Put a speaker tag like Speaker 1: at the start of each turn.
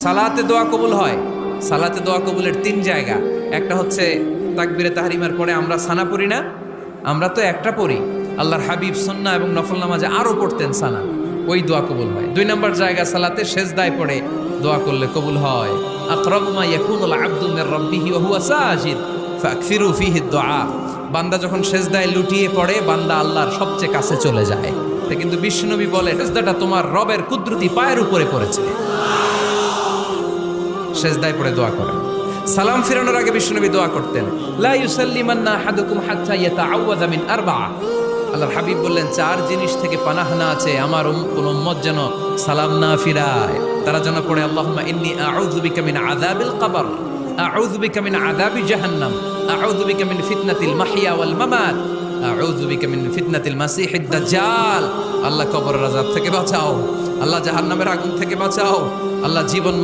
Speaker 1: সালাতে দোয়া কবুল হয়। সালাতে দোয়া কবুলের 3 জায়গা। একটা হচ্ছে তাকবীরে তাহরিমার পরে আমরা সানা পড়ি না, আমরা তো একটা পড়ি। আল্লাহর হাবিব সুন্নাহ এবং নফল নামাজে আরো পড়তেন সানা, ওই দোয়া কবুল হয়। 2 নম্বর জায়গা সালাতে সেজদায় পড়ে দোয়া করলে কবুল হয়। আকরাবু মা ইয়াকুনুল আবদু মির রাব্বিহি ওয়া হুয়া সাজিদ ফাকসিরু ফীহি দুআ। বান্দা যখন সেজদায় লুটিয়ে পড়ে, বান্দা আল্লাহর সবচেয়ে কাছে চলে যায়। কিন্তু বিশ্বনবী বলে, সেজদাটা তোমার রবের কুদরতি পায়ের উপরে পড়েছে। সেজদায় পড়ে দোয়া করেন। সালাম ফিরানোর আগে বিশ্বনবী দোয়া করতেন, লা ইউসাল্লিমান্না আহাদুকুম হাত্তা ইয়াতাআওয়াযা মিন আরবা'a। আল্লাহর হাবিব বললেন, 4 জিনিস থেকে পানাহ না আছে আমার কোন উম্মত যেন সালাম না ফিরায়। তারা যেন পড়ে, আল্লাহুম্মা ইন্নী আউযু বিকা মিন আযাবিল কবর, আউযু বিকা মিন আযাবি জাহান্নাম, আউযু বিকা মিন ফিতনাতিল মাহইয়া ওয়াল মামাত, আউযু বিকা মিন ফিতনাতিল মাসিহিদ দাজ্জাল। আল্লাহ কবরের আযাব থেকে বাঁচাও, আল্লাহ জাহান্নামের আগুন থেকে বাঁচাও, আল্লাহ জীবন